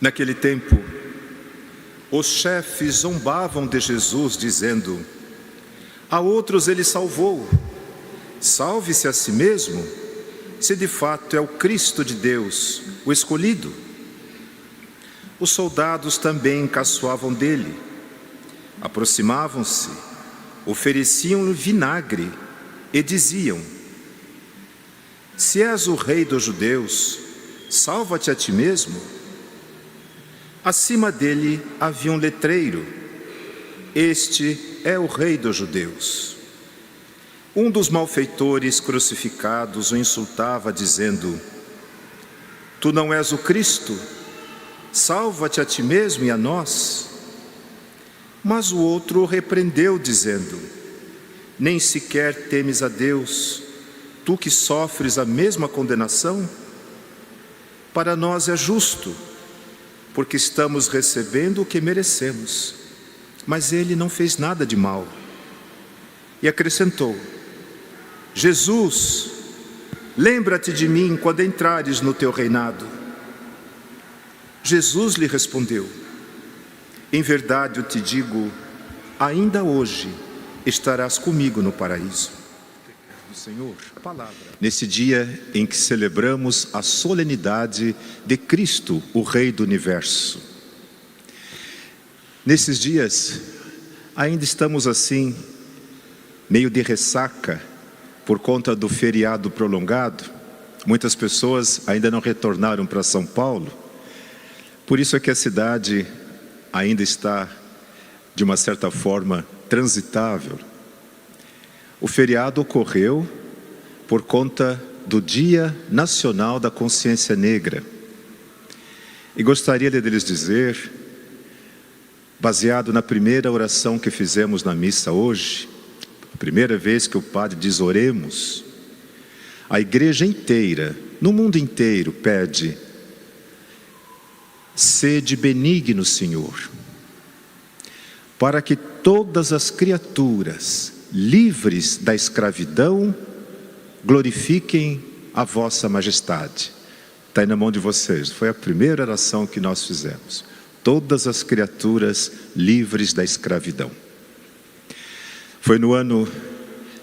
Naquele tempo, os chefes zombavam de Jesus, dizendo: a outros ele salvou, salve-se a si mesmo, se de fato é o Cristo de Deus, o escolhido. Os soldados também caçoavam dele, aproximavam-se, ofereciam-lhe vinagre e diziam: se és o rei dos judeus, salva-te a ti mesmo. Acima dele havia um letreiro: este é o rei dos judeus. Um dos malfeitores crucificados o insultava, dizendo: tu não és o Cristo, salva-te a ti mesmo e a nós. Mas o outro o repreendeu, dizendo: nem sequer temes a Deus, tu que sofres a mesma condenação? Para nós é justo, porque estamos recebendo o que merecemos. Mas ele não fez nada de mal. E acrescentou: Jesus, lembra-te de mim quando entrares no teu reinado. Jesus lhe respondeu: em verdade eu te digo, ainda hoje estarás comigo no paraíso. Senhor, a palavra. Nesse dia em que celebramos a solenidade de Cristo, o Rei do Universo. Nesses dias, ainda estamos assim, meio de ressaca, por conta do feriado prolongado. Muitas pessoas ainda não retornaram para São Paulo. Por isso é que a cidade ainda está, de uma certa forma, transitável. O feriado ocorreu por conta do Dia Nacional da Consciência Negra. E gostaria de lhes dizer, baseado na primeira oração que fizemos na missa hoje, a primeira vez que o padre diz oremos, a igreja inteira, no mundo inteiro, pede: sede benigno, Senhor, para que todas as criaturas livres da escravidão, glorifiquem a vossa majestade. Está aí na mão de vocês, foi a primeira oração que nós fizemos. Todas as criaturas livres da escravidão. Foi no ano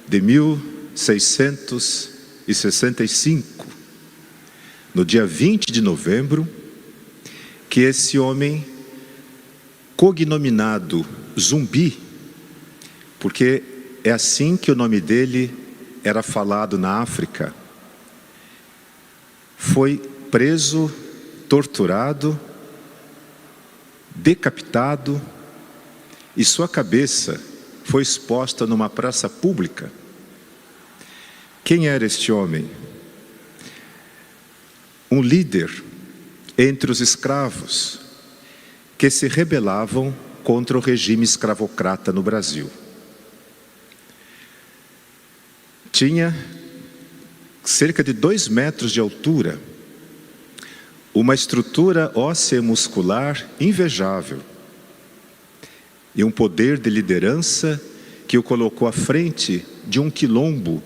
de 1665, no dia 20 de novembro, que esse homem, cognominado Zumbi, porque é assim que o nome dele era falado na África, foi preso, torturado, decapitado, e sua cabeça foi exposta numa praça pública. Quem era este homem? Um líder entre os escravos que se rebelavam contra o regime escravocrata no Brasil. Tinha cerca de 2 metros de altura, uma estrutura óssea e muscular invejável e um poder de liderança que o colocou à frente de um quilombo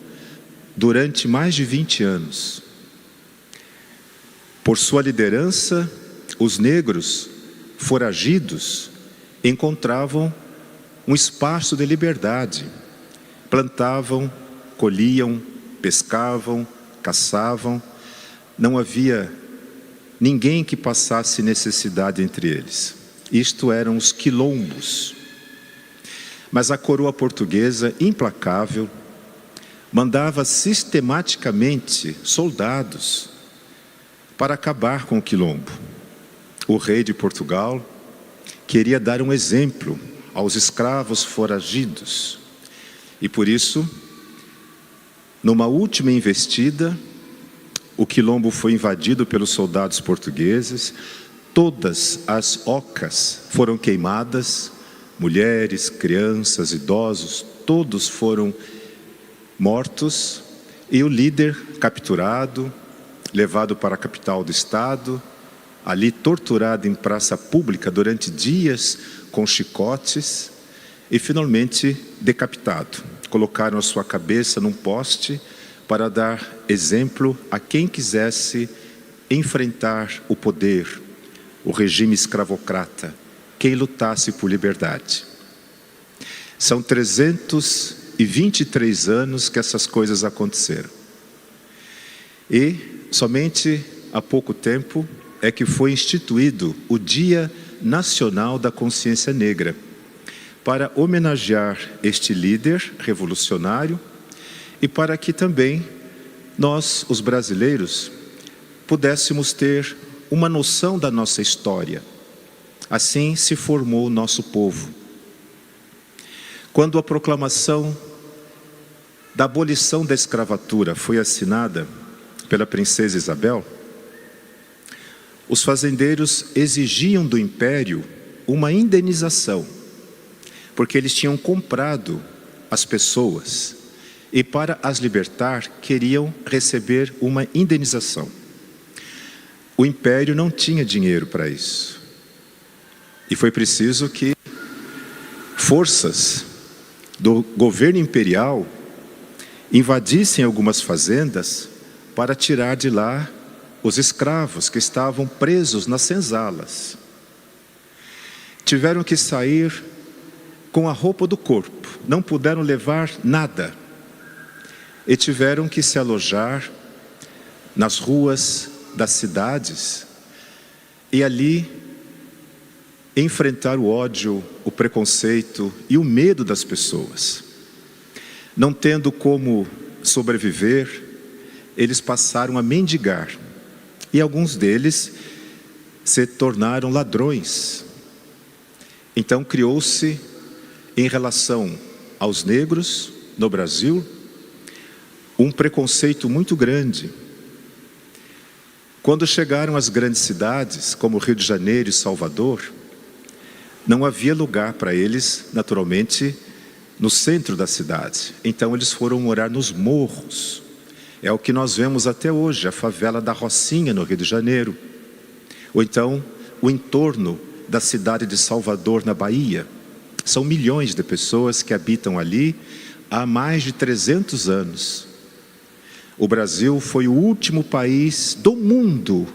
durante mais de 20 anos. Por sua liderança, os negros foragidos encontravam um espaço de liberdade, plantavam, colhiam, pescavam, caçavam, não havia ninguém que passasse necessidade entre eles. Isto eram os quilombos. Mas a coroa portuguesa, implacável, mandava sistematicamente soldados para acabar com o quilombo. O rei de Portugal queria dar um exemplo aos escravos foragidos. E por isso, numa última investida, o quilombo foi invadido pelos soldados portugueses, todas as ocas foram queimadas, mulheres, crianças, idosos, todos foram mortos, e o líder capturado, levado para a capital do estado, ali torturado em praça pública durante dias com chicotes e finalmente decapitado. Colocaram a sua cabeça num poste para dar exemplo a quem quisesse enfrentar o poder, o regime escravocrata, quem lutasse por liberdade. São 323 anos que essas coisas aconteceram. E somente há pouco tempo é que foi instituído o Dia Nacional da Consciência Negra, para homenagear este líder revolucionário e para que também nós, os brasileiros, pudéssemos ter uma noção da nossa história. Assim se formou o nosso povo. Quando a proclamação da abolição da escravatura foi assinada pela princesa Isabel, os fazendeiros exigiam do império uma indenização, porque eles tinham comprado as pessoas e para as libertar queriam receber uma indenização. O império não tinha dinheiro para isso. E foi preciso que forças do governo imperial invadissem algumas fazendas para tirar de lá os escravos que estavam presos nas senzalas. Tiveram que sair com a roupa do corpo, não puderam levar nada. E tiveram que se alojar nas ruas das cidades e ali enfrentar o ódio, o preconceito e o medo das pessoas. Não tendo como sobreviver, eles passaram a mendigar. E alguns deles se tornaram ladrões. Então criou-se, em relação aos negros no Brasil, um preconceito muito grande. Quando chegaram às grandes cidades, como Rio de Janeiro e Salvador, não havia lugar para eles, naturalmente, no centro da cidade. Então eles foram morar nos morros. É o que nós vemos até hoje, a favela da Rocinha, no Rio de Janeiro. Ou então, o entorno da cidade de Salvador, na Bahia. São milhões de pessoas que habitam ali há mais de 300 anos. O Brasil foi o último país do mundo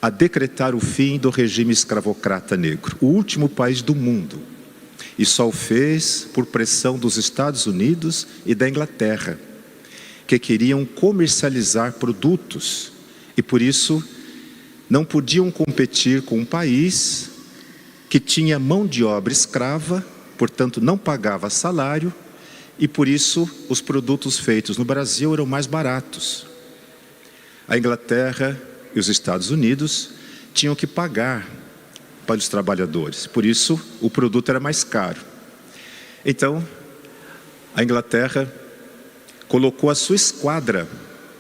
a decretar o fim do regime escravocrata negro. O último país do mundo. E só o fez por pressão dos Estados Unidos e da Inglaterra, que queriam comercializar produtos e por isso não podiam competir com um país que tinha mão de obra escrava, portanto não pagava salário e por isso os produtos feitos no Brasil eram mais baratos. A Inglaterra e os Estados Unidos tinham que pagar para os trabalhadores, por isso o produto era mais caro. Então, a Inglaterra colocou a sua esquadra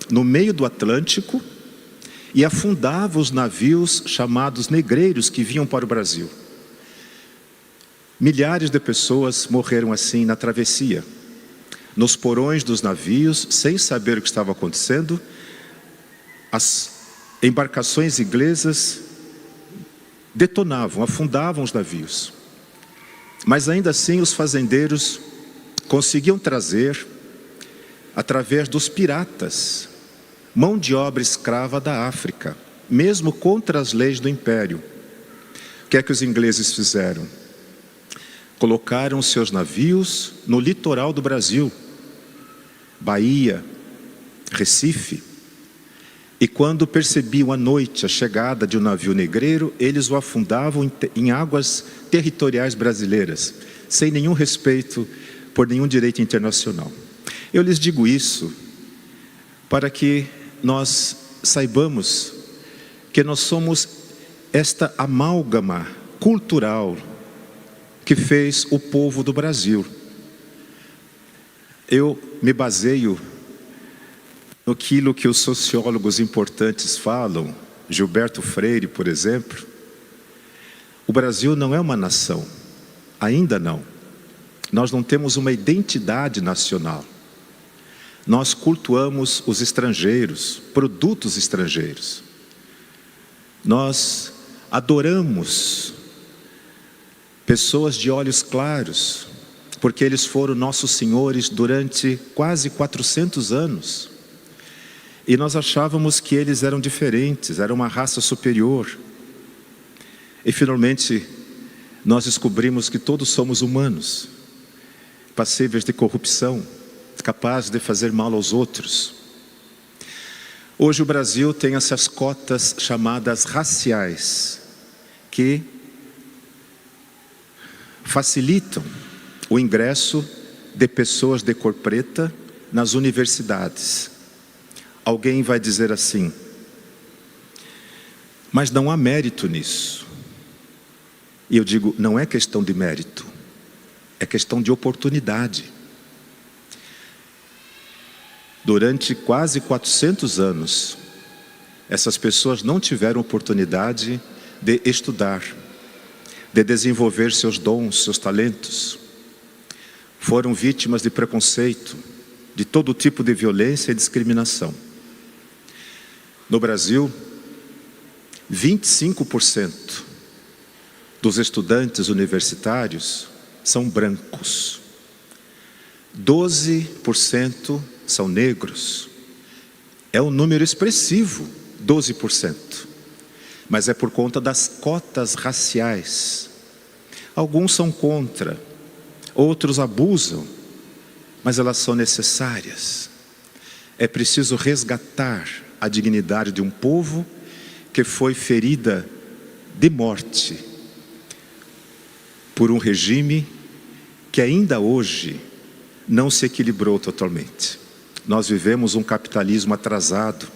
no meio do Atlântico e afundava os navios chamados negreiros que vinham para o Brasil. Milhares de pessoas morreram assim na travessia, nos porões dos navios, sem saber o que estava acontecendo. As embarcações inglesas detonavam, afundavam os navios. Mas ainda assim os fazendeiros conseguiam trazer, através dos piratas, mão de obra escrava da África, mesmo contra as leis do império. O que é que os ingleses fizeram? Colocaram seus navios no litoral do Brasil, Bahia, Recife, e quando percebiam à noite a chegada de um navio negreiro, eles o afundavam em águas territoriais brasileiras, sem nenhum respeito por nenhum direito internacional. Eu lhes digo isso para que nós saibamos que nós somos esta amálgama cultural que fez o povo do Brasil. Eu me baseio naquilo que os sociólogos importantes falam, Gilberto Freire, por exemplo. O Brasil não é uma nação, ainda não. Nós não temos uma identidade nacional. Nós cultuamos os estrangeiros, produtos estrangeiros. Nós adoramos pessoas de olhos claros, porque eles foram nossos senhores durante quase 400 anos. E nós achávamos que eles eram diferentes, eram uma raça superior. E finalmente, nós descobrimos que todos somos humanos, passíveis de corrupção, capazes de fazer mal aos outros. Hoje o Brasil tem essas cotas chamadas raciais, que facilitam o ingresso de pessoas de cor preta nas universidades. Alguém vai dizer assim: mas não há mérito nisso. E eu digo, não é questão de mérito, é questão de oportunidade. Durante quase 400 anos, essas pessoas não tiveram oportunidade de estudar, de desenvolver seus dons, seus talentos. Foram vítimas de preconceito, de todo tipo de violência e discriminação. No Brasil, 25% dos estudantes universitários são brancos, 12% são negros. É um número expressivo, 12%. Mas é por conta das cotas raciais. Alguns são contra, outros abusam, mas elas são necessárias. É preciso resgatar a dignidade de um povo que foi ferida de morte por um regime que ainda hoje não se equilibrou totalmente. Nós vivemos um capitalismo atrasado,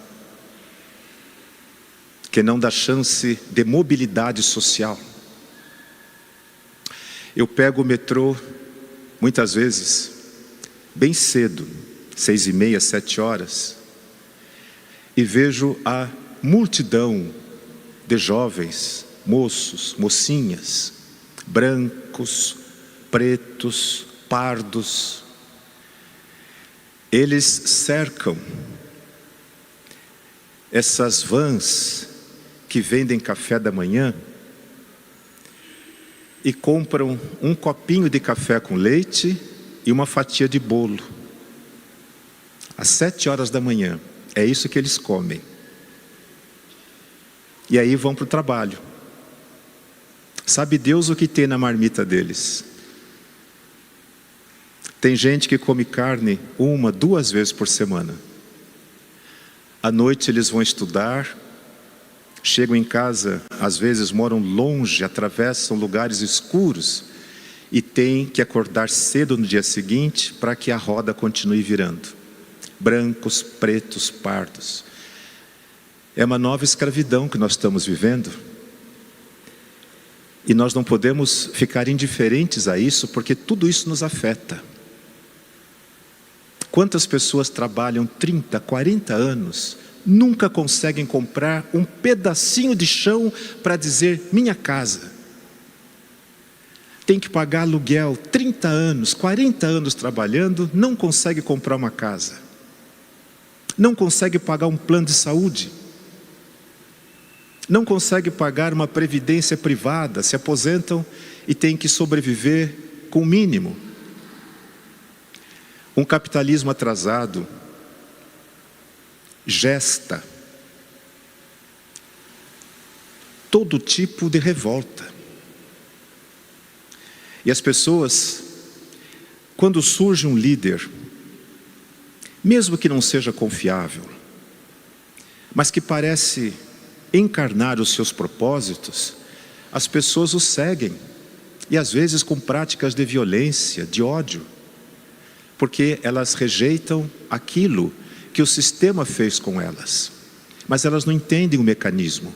que não dá chance de mobilidade social. Eu pego o metrô, muitas vezes, bem cedo, 6h30, 7 horas, e vejo a multidão de jovens, moços, mocinhas, brancos, pretos, pardos. Eles cercam essas vans que vendem café da manhã e compram um copinho de café com leite e uma fatia de bolo. Às 7 horas da manhã, é isso que eles comem. E aí vão para o trabalho. Sabe Deus o que tem na marmita deles? Tem gente que come carne 1, 2 vezes por semana. À noite eles vão estudar, chegam em casa, às vezes moram longe, atravessam lugares escuros e têm que acordar cedo no dia seguinte para que a roda continue virando. Brancos, pretos, pardos. É uma nova escravidão que nós estamos vivendo. E nós não podemos ficar indiferentes a isso, porque tudo isso nos afeta. Quantas pessoas trabalham 30, 40 anos, nunca conseguem comprar um pedacinho de chão para dizer minha casa. Tem que pagar aluguel, 30 anos, 40 anos trabalhando, não consegue comprar uma casa. Não consegue pagar um plano de saúde. Não consegue pagar uma previdência privada, se aposentam e têm que sobreviver com o mínimo. Um capitalismo atrasado gesta todo tipo de revolta. E as pessoas, quando surge um líder, mesmo que não seja confiável, mas que parece encarnar os seus propósitos, as pessoas o seguem, e às vezes com práticas de violência, de ódio, porque elas rejeitam aquilo que o sistema fez com elas, mas elas não entendem o mecanismo,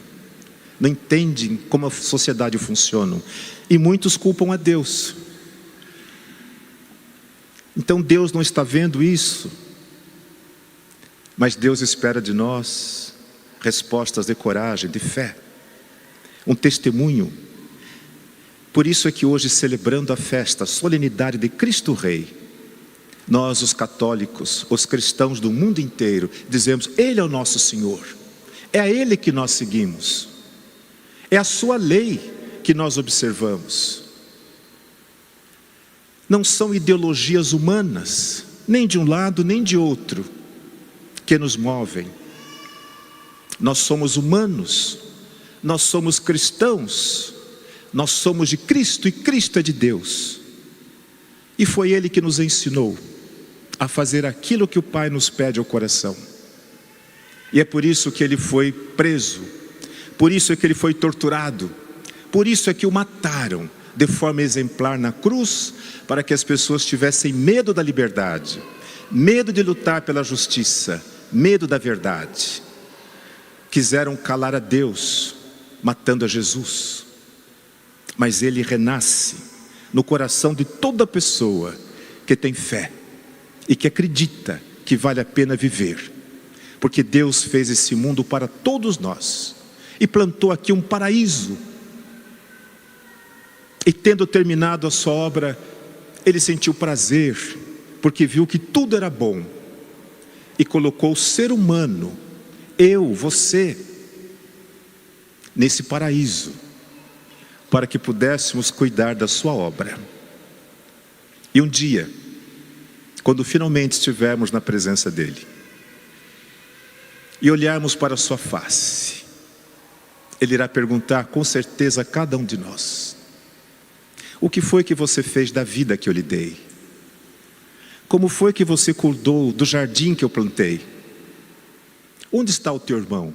não entendem como a sociedade funciona, e muitos culpam a Deus. Então Deus não está vendo isso, mas Deus espera de nós respostas de coragem, de fé, um testemunho. Por isso é que hoje, celebrando a festa, a solenidade de Cristo Rei, nós, os católicos, os cristãos do mundo inteiro, dizemos: Ele é o nosso Senhor, é a Ele que nós seguimos, é a sua lei que nós observamos. Não são ideologias humanas, nem de um lado nem de outro, que nos movem. Nós somos humanos, nós somos cristãos, Nós somos de Cristo e Cristo é de Deus. E foi Ele que nos ensinou a fazer aquilo que o Pai nos pede ao coração. E é por isso que Ele foi preso, por isso é que Ele foi torturado, por isso é que o mataram de forma exemplar na cruz, para que as pessoas tivessem medo da liberdade, medo de lutar pela justiça, medo da verdade. Quiseram calar a Deus, matando a Jesus. Mas Ele renasce no coração de toda pessoa que tem fé e que acredita que vale a pena viver. Porque Deus fez esse mundo para todos nós e plantou aqui um paraíso. E tendo terminado a sua obra, Ele sentiu prazer, porque viu que tudo era bom. E colocou o ser humano, eu, você, nesse paraíso, para que pudéssemos cuidar da sua obra. E um dia, quando finalmente estivermos na presença dEle, e olharmos para a sua face, Ele irá perguntar com certeza a cada um de nós: o que foi que você fez da vida que eu lhe dei? Como foi que você cuidou do jardim que eu plantei? Onde está o teu irmão?